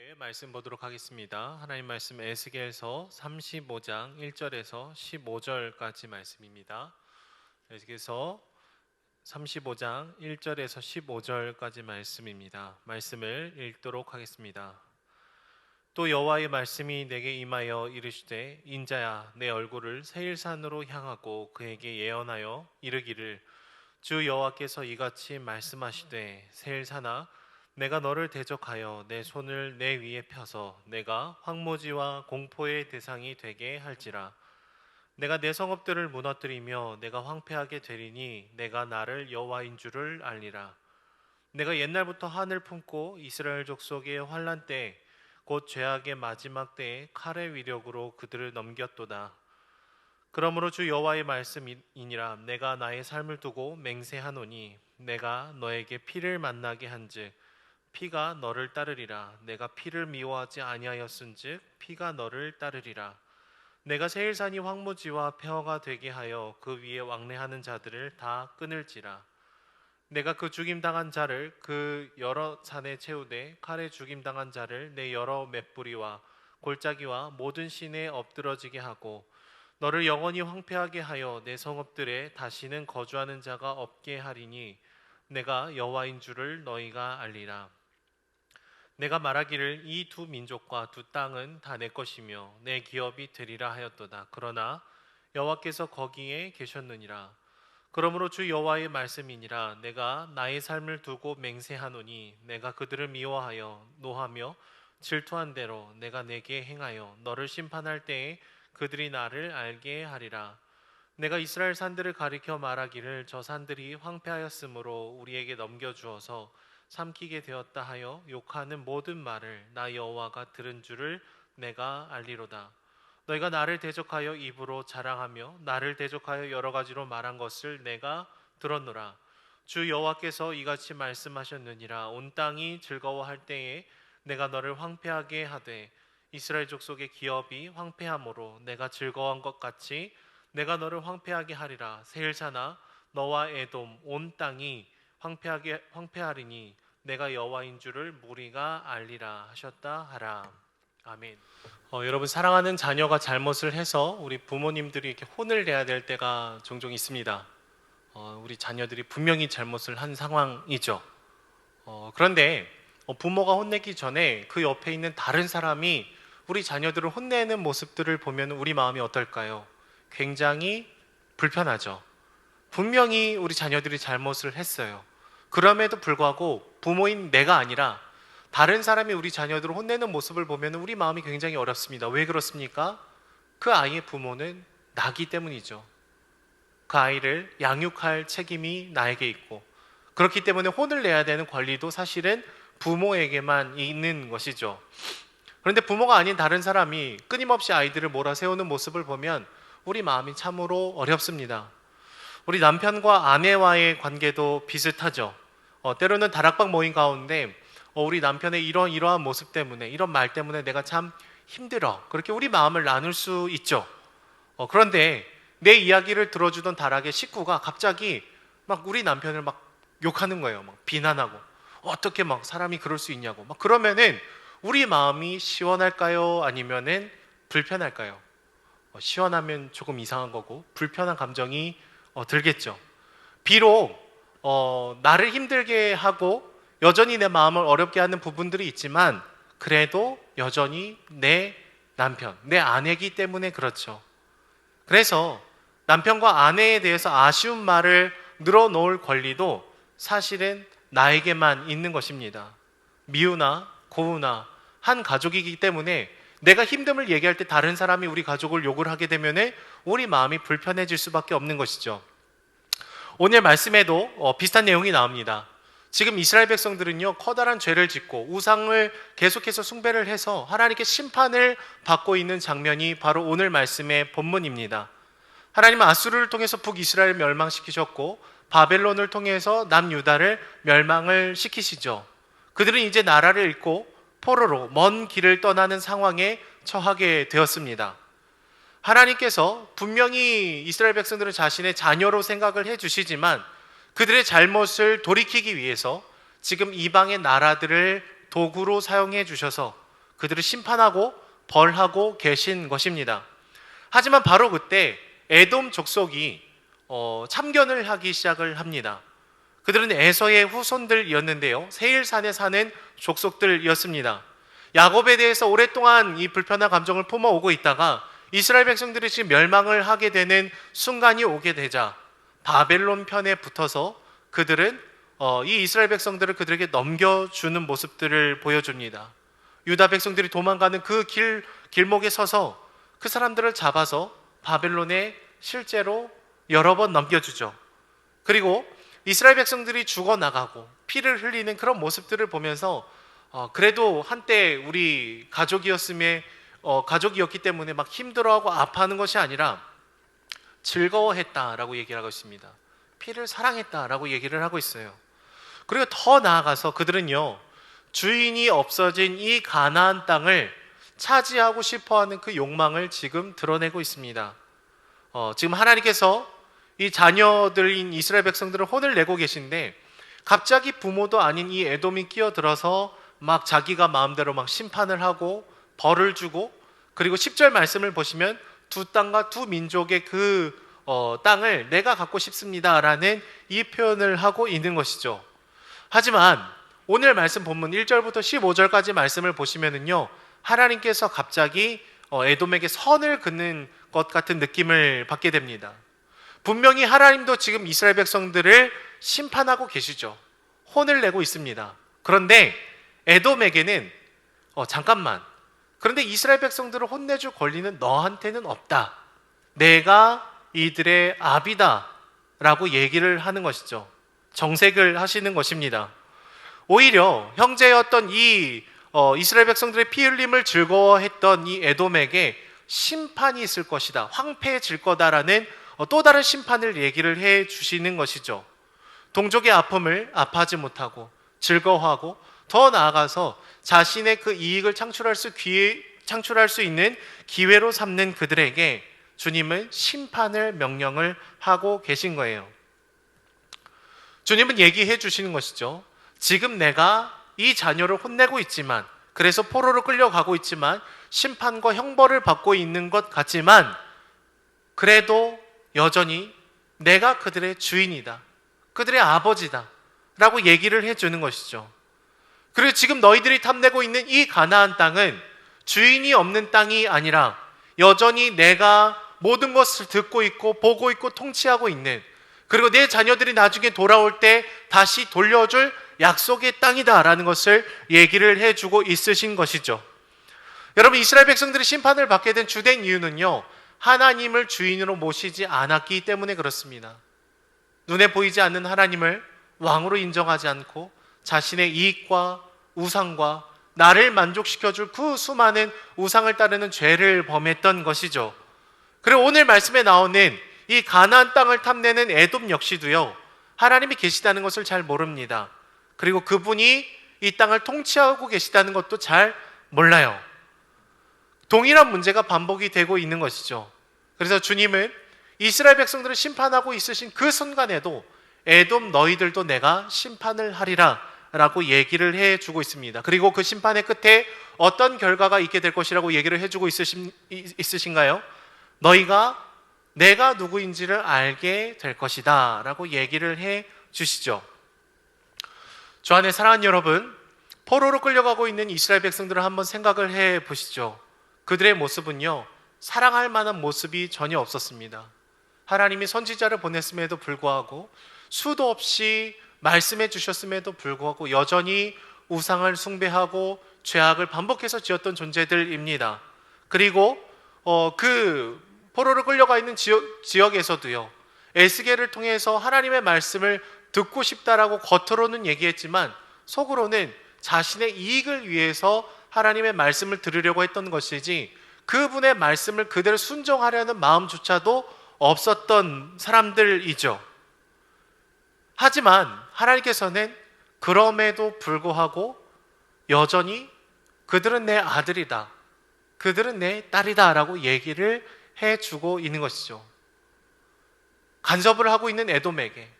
함께 말씀 보도록 하겠습니다. 하나님 말씀 에스겔서 35장 1절에서 15절까지 말씀입니다. 에스겔서 35장 1절에서 15절까지 말씀입니다. 말씀을 읽도록 하겠습니다. 또 여호와의 말씀이 내게 임하여 이르시되 인자야 내 얼굴을 세일산으로 향하고 그에게 예언하여 이르기를 주 여호와께서 이같이 말씀하시되 세일산아 내가 너를 대적하여 내 손을 내 위에 펴서 내가 황무지와 공포의 대상이 되게 할지라. 내가 내 성읍들을 무너뜨리며 내가 황폐하게 되리니 내가 나를 여호와인 줄을 알리라. 내가 옛날부터 한을 품고 이스라엘 족속의 환난 때 곧 죄악의 마지막 때에 칼의 위력으로 그들을 넘겼도다. 그러므로 주 여호와의 말씀이니라. 내가 나의 삶을 두고 맹세하노니 내가 너에게 피를 만나게 한즉 피가 너를 따르리라. 내가 피를 미워하지 아니하였은즉 피가 너를 따르리라. 내가 세일산이 황무지와 폐허가 되게 하여 그 위에 왕래하는 자들을 다 끊을지라. 내가 그 죽임당한 자를 그 여러 산에 채우되 칼에 죽임당한 자를 내 여러 맷뿌리와 골짜기와 모든 시내에 엎드러지게 하고 너를 영원히 황폐하게 하여 내 성읍들에 다시는 거주하는 자가 없게 하리니 내가 여호와인 줄을 너희가 알리라. 내가 말하기를 이 두 민족과 두 땅은 다 내 것이며 내 기업이 되리라 하였도다. 그러나 여호와께서 거기에 계셨느니라. 그러므로 주 여호와의 말씀이니라. 내가 나의 삶을 두고 맹세하노니 내가 그들을 미워하여 노하며 질투한 대로 내가 내게 행하여 너를 심판할 때에 그들이 나를 알게 하리라. 내가 이스라엘 산들을 가리켜 말하기를 저 산들이 황폐하였으므로 우리에게 넘겨주어서 삼키게 되었다 하여 욕하는 모든 말을 나 여호와가 들은 줄을 내가 알리로다. 너희가 나를 대적하여 입으로 자랑하며 나를 대적하여 여러 가지로 말한 것을 내가 들었노라. 주 여호와께서 이같이 말씀하셨느니라. 온 땅이 즐거워할 때에 내가 너를 황폐하게 하되 이스라엘 족속의 기업이 황폐함으로 내가 즐거워한 것 같이 내가 너를 황폐하게 하리라. 세일산아 너와 에돔 온 땅이 황폐하리니 내가 여호와인 줄을 무리가 알리라 하셨다 하라. 아멘. 여러분, 사랑하는 자녀가 잘못을 해서 우리 부모님들이 이렇게 혼을 내야 될 때가 종종 있습니다. 우리 자녀들이 분명히 잘못을 한 상황이죠. 그런데 부모가 혼내기 전에 그 옆에 있는 다른 사람이 우리 자녀들을 혼내는 모습들을 보면 우리 마음이 어떨까요? 굉장히 불편하죠. 분명히 우리 자녀들이 잘못을 했어요. 그럼에도 불구하고 부모인 내가 아니라 다른 사람이 우리 자녀들을 혼내는 모습을 보면 우리 마음이 굉장히 어렵습니다. 왜 그렇습니까? 그 아이의 부모는 나기 때문이죠. 그 아이를 양육할 책임이 나에게 있고 그렇기 때문에 혼을 내야 되는 권리도 사실은 부모에게만 있는 것이죠. 그런데 부모가 아닌 다른 사람이 끊임없이 아이들을 몰아세우는 모습을 보면 우리 마음이 참으로 어렵습니다. 우리 남편과 아내와의 관계도 비슷하죠. 때로는 다락방 모임 가운데 우리 남편의 이러한 모습 때문에 이런 말 때문에 내가 참 힘들어 그렇게 우리 마음을 나눌 수 있죠. 그런데 내 이야기를 들어주던 다락의 식구가 갑자기 막 우리 남편을 막 욕하는 거예요. 막 비난하고 어떻게 막 사람이 그럴 수 있냐고 막 그러면은 우리 마음이 시원할까요? 아니면은 불편할까요? 시원하면 조금 이상한 거고 불편한 감정이 들겠죠. 비록 나를 힘들게 하고 여전히 내 마음을 어렵게 하는 부분들이 있지만 그래도 여전히 내 남편, 내 아내이기 때문에 그렇죠. 그래서 남편과 아내에 대해서 아쉬운 말을 늘어놓을 권리도 사실은 나에게만 있는 것입니다. 미우나 고우나 한 가족이기 때문에 내가 힘듦을 얘기할 때 다른 사람이 우리 가족을 욕을 하게 되면 우리 마음이 불편해질 수밖에 없는 것이죠. 오늘 말씀에도 비슷한 내용이 나옵니다. 지금 이스라엘 백성들은요 커다란 죄를 짓고 우상을 계속해서 숭배를 해서 하나님께 심판을 받고 있는 장면이 바로 오늘 말씀의 본문입니다. 하나님은 아수르를 통해서 북이스라엘을 멸망시키셨고 바벨론을 통해서 남유다를 멸망을 시키시죠. 그들은 이제 나라를 잃고 포로로 먼 길을 떠나는 상황에 처하게 되었습니다. 하나님께서 분명히 이스라엘 백성들은 자신의 자녀로 생각을 해주시지만 그들의 잘못을 돌이키기 위해서 지금 이방의 나라들을 도구로 사용해 주셔서 그들을 심판하고 벌하고 계신 것입니다. 하지만 바로 그때 에돔 족속이 참견을 하기 시작을 합니다. 그들은 에서의 후손들이었는데요, 세일산에 사는 족속들이었습니다. 야곱에 대해서 오랫동안 이 불편한 감정을 품어오고 있다가 이스라엘 백성들이 지금 멸망을 하게 되는 순간이 오게 되자 바벨론 편에 붙어서 그들은 이 이스라엘 백성들을 그들에게 넘겨주는 모습들을 보여줍니다. 유다 백성들이 도망가는 그 길목에 서서 그 사람들을 잡아서 바벨론에 실제로 여러 번 넘겨주죠. 그리고 이스라엘 백성들이 죽어나가고 피를 흘리는 그런 모습들을 보면서 그래도 한때 우리 가족이었기 때문에 막 힘들어하고 아파하는 것이 아니라 즐거워했다라고 얘기를 하고 있습니다. 피를 사랑했다라고 얘기를 하고 있어요. 그리고 더 나아가서 그들은요, 주인이 없어진 이 가나안 땅을 차지하고 싶어하는 그 욕망을 지금 드러내고 있습니다. 지금 하나님께서 이 자녀들인 이스라엘 백성들을 혼을 내고 계신데 갑자기 부모도 아닌 이 에돔이 끼어들어서 막 자기가 마음대로 막 심판을 하고 벌을 주고, 그리고 10절 말씀을 보시면 두 땅과 두 민족의 그 땅을 내가 갖고 싶습니다라는 이 표현을 하고 있는 것이죠. 하지만 오늘 말씀 본문 1절부터 15절까지 말씀을 보시면은요, 하나님께서 갑자기 에돔에게 선을 긋는 것 같은 느낌을 받게 됩니다. 분명히 하나님도 지금 이스라엘 백성들을 심판하고 계시죠. 혼을 내고 있습니다. 그런데 에돔에게는 잠깐만, 그런데 이스라엘 백성들을 혼내줄 권리는 너한테는 없다. 내가 이들의 아비다 라고 얘기를 하는 것이죠. 정색을 하시는 것입니다. 오히려 형제였던 이 이스라엘 백성들의 피 흘림을 즐거워했던 이 에돔에게 심판이 있을 것이다, 황폐해질 거다라는 또 다른 심판을 얘기를 해 주시는 것이죠. 동족의 아픔을 아파하지 못하고 즐거워하고 더 나아가서 자신의 그 이익을 창출할 수 있는 기회로 삼는 그들에게 주님은 심판을 명령을 하고 계신 거예요. 주님은 얘기해 주시는 것이죠. 지금 내가 이 자녀를 혼내고 있지만, 그래서 포로로 끌려가고 있지만 심판과 형벌을 받고 있는 것 같지만, 그래도 여전히 내가 그들의 주인이다, 그들의 아버지다 라고 얘기를 해주는 것이죠. 그리고 지금 너희들이 탐내고 있는 이 가나안 땅은 주인이 없는 땅이 아니라 여전히 내가 모든 것을 듣고 있고 보고 있고 통치하고 있는, 그리고 내 자녀들이 나중에 돌아올 때 다시 돌려줄 약속의 땅이다라는 것을 얘기를 해주고 있으신 것이죠. 여러분, 이스라엘 백성들이 심판을 받게 된 주된 이유는요, 하나님을 주인으로 모시지 않았기 때문에 그렇습니다. 눈에 보이지 않는 하나님을 왕으로 인정하지 않고 자신의 이익과 우상과 나를 만족시켜줄 그 수많은 우상을 따르는 죄를 범했던 것이죠. 그리고 오늘 말씀에 나오는 이 가나안 땅을 탐내는 에돔 역시도요, 하나님이 계시다는 것을 잘 모릅니다. 그리고 그분이 이 땅을 통치하고 계시다는 것도 잘 몰라요. 동일한 문제가 반복이 되고 있는 것이죠. 그래서 주님은 이스라엘 백성들을 심판하고 있으신 그 순간에도 에돔 너희들도 내가 심판을 하리라 라고 얘기를 해주고 있습니다. 그리고 그 심판의 끝에 어떤 결과가 있게 될 것이라고 얘기를 해주고 있으신가요? 너희가 내가 누구인지를 알게 될 것이다 라고 얘기를 해 주시죠. 주 안에 사랑하는 여러분, 포로로 끌려가고 있는 이스라엘 백성들을 한번 생각을 해 보시죠. 그들의 모습은요, 사랑할 만한 모습이 전혀 없었습니다. 하나님이 선지자를 보냈음에도 불구하고, 수도 없이 말씀해 주셨음에도 불구하고 여전히 우상을 숭배하고 죄악을 반복해서 지었던 존재들입니다. 그리고 그 포로로 끌려가 있는 지역에서도요, 에스겔을 통해서 하나님의 말씀을 듣고 싶다라고 겉으로는 얘기했지만 속으로는 자신의 이익을 위해서 하나님의 말씀을 들으려고 했던 것이지, 그분의 말씀을 그대로 순종하려는 마음조차도 없었던 사람들이죠. 하지만 하나님께서는 그럼에도 불구하고 여전히 그들은 내 아들이다, 그들은 내 딸이다 라고 얘기를 해주고 있는 것이죠. 간섭을 하고 있는 에돔에게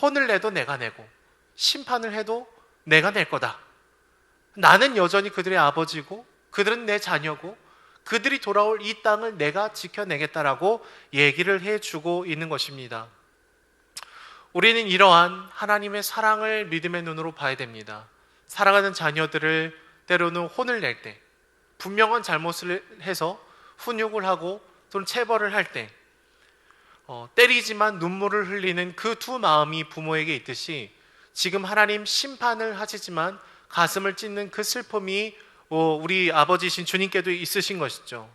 혼을 내도 내가 내고 심판을 해도 내가 낼 거다, 나는 여전히 그들의 아버지고 그들은 내 자녀고 그들이 돌아올 이 땅을 내가 지켜내겠다라고 얘기를 해주고 있는 것입니다. 우리는 이러한 하나님의 사랑을 믿음의 눈으로 봐야 됩니다. 사랑하는 자녀들을 때로는 혼을 낼 때, 분명한 잘못을 해서 훈육을 하고 또는 체벌을 할 때 때리지만 눈물을 흘리는 그 두 마음이 부모에게 있듯이 지금 하나님 심판을 하시지만 가슴을 찢는 그 슬픔이 우리 아버지신 주님께도 있으신 것이죠.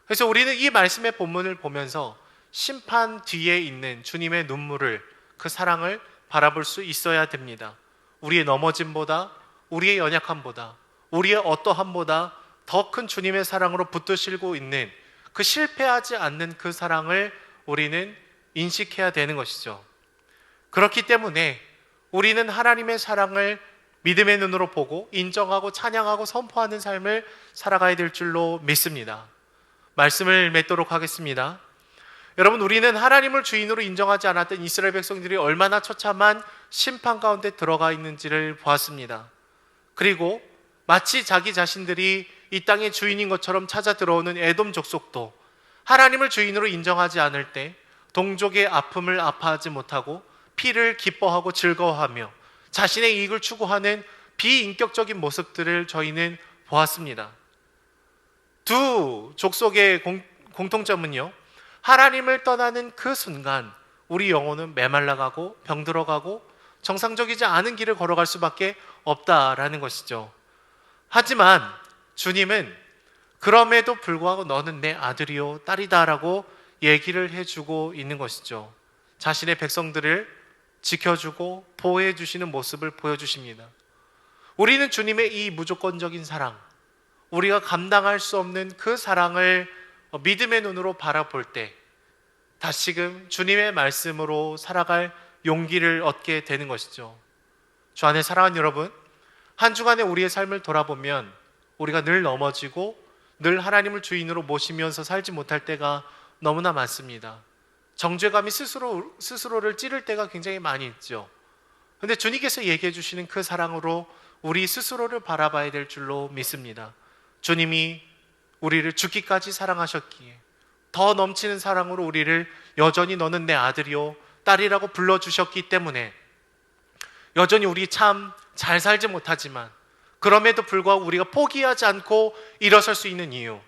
그래서 우리는 이 말씀의 본문을 보면서 심판 뒤에 있는 주님의 눈물을, 그 사랑을 바라볼 수 있어야 됩니다. 우리의 넘어짐보다, 우리의 연약함보다, 우리의 어떠함보다 더 큰 주님의 사랑으로 붙드시고 있는 그 실패하지 않는 그 사랑을 우리는 인식해야 되는 것이죠. 그렇기 때문에 우리는 하나님의 사랑을 믿음의 눈으로 보고 인정하고 찬양하고 선포하는 삶을 살아가야 될 줄로 믿습니다. 말씀을 맺도록 하겠습니다. 여러분, 우리는 하나님을 주인으로 인정하지 않았던 이스라엘 백성들이 얼마나 처참한 심판 가운데 들어가 있는지를 보았습니다. 그리고 마치 자기 자신들이 이 땅의 주인인 것처럼 찾아 들어오는 에돔 족속도 하나님을 주인으로 인정하지 않을 때 동족의 아픔을 아파하지 못하고 피를 기뻐하고 즐거워하며 자신의 이익을 추구하는 비인격적인 모습들을 저희는 보았습니다. 두 족속의 공통점은요, 하나님을 떠나는 그 순간 우리 영혼은 메말라가고 병들어가고 정상적이지 않은 길을 걸어갈 수밖에 없다라는 것이죠. 하지만 주님은 그럼에도 불구하고 너는 내 아들이요 딸이다라고 얘기를 해주고 있는 것이죠. 자신의 백성들을 지켜주고 보호해 주시는 모습을 보여주십니다. 우리는 주님의 이 무조건적인 사랑, 우리가 감당할 수 없는 그 사랑을 믿음의 눈으로 바라볼 때 다시금 주님의 말씀으로 살아갈 용기를 얻게 되는 것이죠. 주 안에 사랑하는 여러분, 한 주간의 우리의 삶을 돌아보면 우리가 늘 넘어지고 늘 하나님을 주인으로 모시면서 살지 못할 때가 너무나 많습니다. 정죄감이 스스로를 찌를 때가 굉장히 많이 있죠. 그런데 주님께서 얘기해 주시는 그 사랑으로 우리 스스로를 바라봐야 될 줄로 믿습니다. 주님이 우리를 죽기까지 사랑하셨기에 더 넘치는 사랑으로 우리를 여전히 너는 내 아들이요 딸이라고 불러주셨기 때문에 여전히 우리 참 잘 살지 못하지만 그럼에도 불구하고 우리가 포기하지 않고 일어설 수 있는 이유,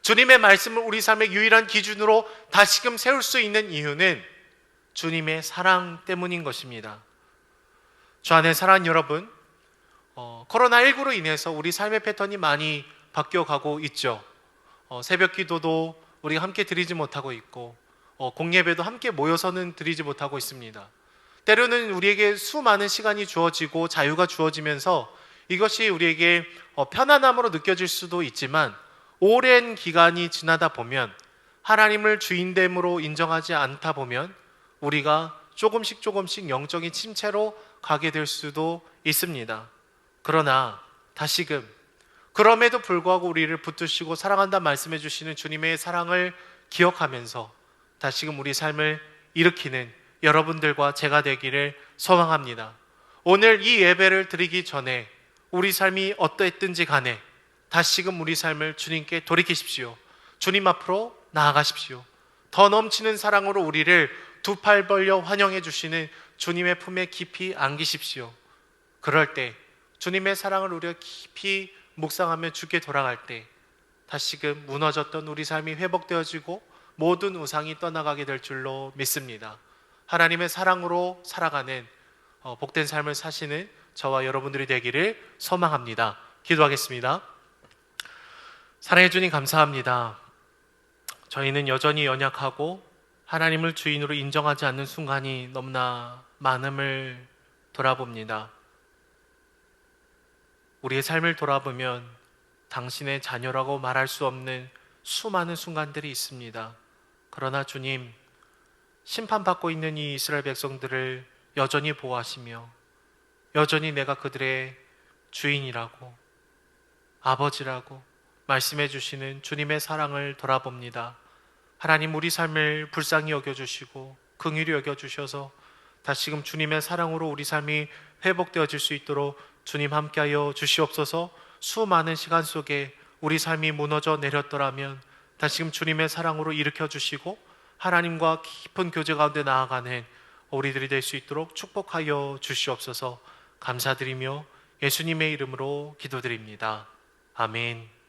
주님의 말씀을 우리 삶의 유일한 기준으로 다시금 세울 수 있는 이유는 주님의 사랑 때문인 것입니다. 주 안에 사랑하는 여러분, 코로나19로 인해서 우리 삶의 패턴이 많이 바뀌어가고 있죠. 새벽 기도도 우리가 함께 드리지 못하고 있고 공예배도 함께 모여서는 드리지 못하고 있습니다. 때로는 우리에게 수많은 시간이 주어지고 자유가 주어지면서 이것이 우리에게 편안함으로 느껴질 수도 있지만 오랜 기간이 지나다 보면 하나님을 주인됨으로 인정하지 않다 보면 우리가 조금씩 영적인 침체로 가게 될 수도 있습니다. 그러나 다시금 그럼에도 불구하고 우리를 붙드시고 사랑한다 말씀해 주시는 주님의 사랑을 기억하면서 다시금 우리 삶을 일으키는 여러분들과 제가 되기를 소망합니다. 오늘 이 예배를 드리기 전에 우리 삶이 어떠했든지 간에 다시금 우리 삶을 주님께 돌이키십시오. 주님 앞으로 나아가십시오. 더 넘치는 사랑으로 우리를 두 팔 벌려 환영해 주시는 주님의 품에 깊이 안기십시오. 그럴 때 주님의 사랑을 우리가 깊이 묵상하며 주께 돌아갈 때 다시금 무너졌던 우리 삶이 회복되어지고 모든 우상이 떠나가게 될 줄로 믿습니다. 하나님의 사랑으로 살아가는 복된 삶을 사시는 저와 여러분들이 되기를 소망합니다. 기도하겠습니다. 사랑해 주님 감사합니다. 저희는 여전히 연약하고 하나님을 주인으로 인정하지 않는 순간이 너무나 많음을 돌아봅니다. 우리의 삶을 돌아보면 당신의 자녀라고 말할 수 없는 수많은 순간들이 있습니다. 그러나 주님, 심판받고 있는 이 이스라엘 백성들을 여전히 보호하시며 여전히 내가 그들의 주인이라고 아버지라고 말씀해 주시는 주님의 사랑을 돌아봅니다. 하나님, 우리 삶을 불쌍히 여겨주시고 긍휼히 여겨주셔서 다시금 주님의 사랑으로 우리 삶이 회복되어질 수 있도록 주님 함께하여 주시옵소서. 수많은 시간 속에 우리 삶이 무너져 내렸더라면 다시금 주님의 사랑으로 일으켜 주시고 하나님과 깊은 교제 가운데 나아가는 우리들이 될 수 있도록 축복하여 주시옵소서. 감사드리며 예수님의 이름으로 기도드립니다. 아멘.